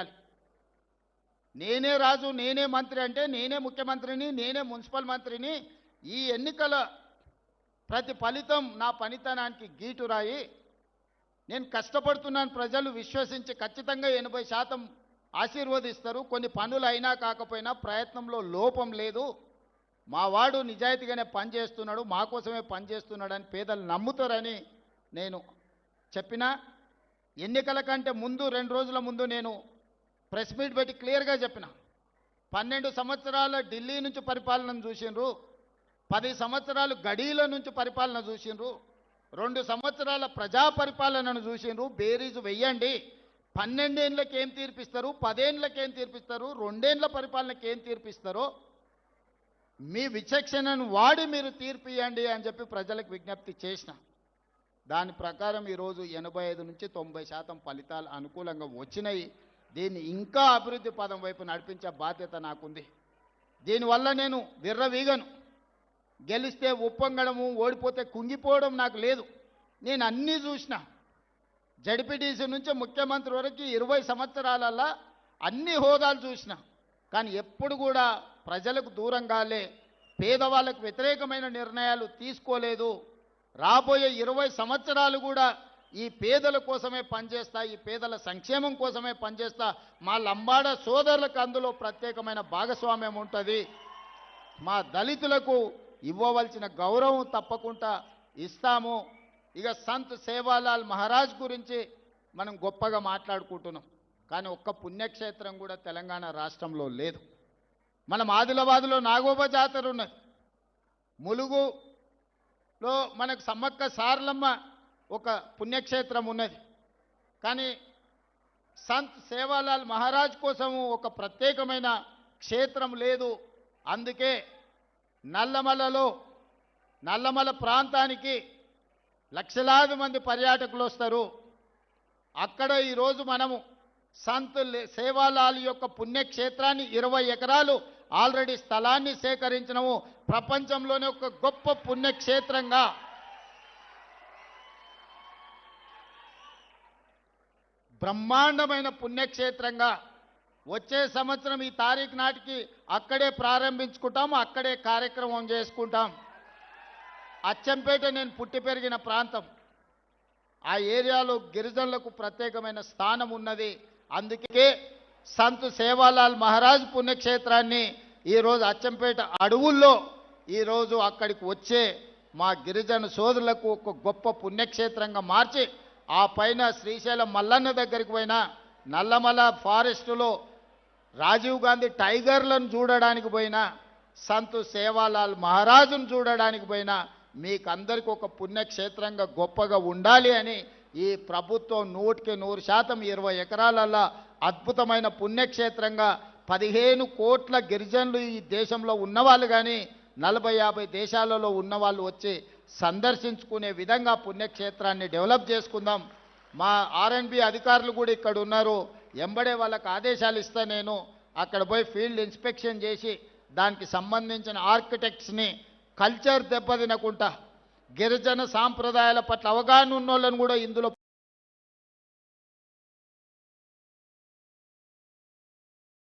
చేయాలి. నేనే రాజు నేనే మంత్రి అంటే నేనే ముఖ్యమంత్రిని, నేనే మున్సిపల్ మంత్రిని. ఈ ఎన్నికల ప్రతి ఫలితం నా పనితనానికి గీటురాయి. నేను కష్టపడుతున్నాను, ప్రజలు విశ్వసించి ఖచ్చితంగా 80% ఆశీర్వదిస్తారు. కొన్ని పనులు అయినా కాకపోయినా ప్రయత్నంలో లోపం లేదు. మా వాడు నిజాయితీగానే పనిచేస్తున్నాడు, మా కోసమే పనిచేస్తున్నాడని పేదలు నమ్ముతారని నేను చెప్పినా. ఎన్నికల కంటే ముందు 2 రోజుల ముందు నేను ప్రెస్ మీట్ పెట్టి క్లియర్గా చెప్పిన. 12 సంవత్సరాల ఢిల్లీ నుంచి పరిపాలనను చూసిండ్రు, 10 సంవత్సరాలు గడీల నుంచి పరిపాలన చూసిండ్రు, 2 సంవత్సరాల ప్రజా పరిపాలనను చూసిండ్రు. బేరీజు వెయ్యండి. 12 ఏళ్ళకి ఏం తీర్పిస్తారు, 10 ఏళ్ళకి ఏం తీర్పిస్తారు, 2 ఏళ్ళ పరిపాలనకి ఏం తీర్పిస్తారో మీ విచక్షణను వాడి మీరు తీర్పు ఇవ్వండి అని చెప్పి ప్రజలకు విజ్ఞప్తి చేసిన. దాని ప్రకారం ఈరోజు 85 నుంచి 90% ఫలితాలు అనుకూలంగా వచ్చినాయి. దీన్ని ఇంకా అభివృద్ధి పదం వైపు నడిపించే బాధ్యత నాకుంది. దీనివల్ల నేను విర్రవీగను. గెలిస్తే ఉప్పొంగడము, ఓడిపోతే కుంగిపోవడం నాకు లేదు. నేను అన్నీ చూసిన. జడ్పీటీసీ నుంచి ముఖ్యమంత్రి వరకు 20 సంవత్సరాలలో అన్ని హోదాలు చూసిన. కానీ ఎప్పుడు కూడా ప్రజలకు దూరంగాలే, పేదవాళ్ళకు వ్యతిరేకమైన నిర్ణయాలు తీసుకోలేదు. రాబోయే 20 సంవత్సరాలు కూడా ఈ పేదల కోసమే పనిచేస్తా, ఈ పేదల సంక్షేమం కోసమే పనిచేస్తా. మా లంబాడ సోదరులకు అందులో ప్రత్యేకమైన భాగస్వామ్యం ఉంటుంది. మా దళితులకు ఇవ్వవలసిన గౌరవం తప్పకుండా ఇస్తాము. ఇక సంత్ సేవాలాల్ మహారాజ్ గురించి మనం గొప్పగా మాట్లాడుకుంటున్నాం, కానీ ఒక్క పుణ్యక్షేత్రం కూడా తెలంగాణ రాష్ట్రంలో లేదు. మనం ఆదిలాబాద్లో నాగోబా జాతర ఉన్నది, ములుగులో మనకు సమ్మక్క సారలమ్మ ఒక పుణ్యక్షేత్రం ఉన్నది. కానీ సంత్ సేవాలాల్ మహారాజ్ కోసము ఒక ప్రత్యేకమైన క్షేత్రం లేదు. అందుకే నల్లమల ప్రాంతానికి లక్షలాది మంది పర్యాటకులు వస్తారు. అక్కడ ఈరోజు మనము సంత్ సేవాలాల్ యొక్క పుణ్యక్షేత్రాన్ని 20 ఎకరాలు ఆల్రెడీ స్థలాన్ని సేకరించినము. ప్రపంచంలోనే ఒక గొప్ప పుణ్యక్షేత్రంగా, బ్రహ్మాండమైన పుణ్యక్షేత్రంగా వచ్చే సంవత్సరం ఈ తారీఖు నాటికి అక్కడే ప్రారంభించుకుంటాం, అక్కడే కార్యక్రమం చేసుకుంటాం. అచ్చంపేట నేను పుట్టి పెరిగిన ప్రాంతం. ఆ ఏరియాలో గిరిజనులకు ప్రత్యేకమైన స్థానం ఉన్నది. అందుకే సంత్ సేవాలాల్ మహారాజ్ పుణ్యక్షేత్రాన్ని ఈరోజు అచ్చంపేట అడవుల్లో ఈరోజు అక్కడికి వచ్చే మా గిరిజన సోదరులకు ఒక గొప్ప పుణ్యక్షేత్రంగా మార్చి, ఆ పైన శ్రీశైలం మల్లన్న దగ్గరికి పోయినా, నల్లమల ఫారెస్టులో రాజీవ్ గాంధీ టైగర్లను చూడడానికి పోయినా, సంత్ సేవాలాల్ మహారాజును చూడడానికి పోయినా, మీకు అందరికీ ఒక పుణ్యక్షేత్రంగా గొప్పగా ఉండాలి అని ఈ ప్రభుత్వం 100% 20 ఎకరాలలో అద్భుతమైన పుణ్యక్షేత్రంగా 15 కోట్ల గిరిజనులు ఈ దేశంలో ఉన్నవాళ్ళు కానీ 40-50 దేశాలలో ఉన్నవాళ్ళు వచ్చి సందర్శించుకునే విధంగా పుణ్యక్షేత్రాన్ని డెవలప్ చేసుకుందాం. మా R&B అధికారులు కూడా ఇక్కడ ఉన్నారు. ఎంబడే వాళ్ళకి ఆదేశాలు ఇస్తా. నేను అక్కడ పోయి ఫీల్డ్ ఇన్స్పెక్షన్ చేసి దానికి సంబంధించిన ఆర్కిటెక్ట్స్ని కల్చర్ దెబ్బతినకుండా గిరిజన సాంప్రదాయాల పట్ల అవగాహన ఉన్నోళ్ళని కూడా ఇందులో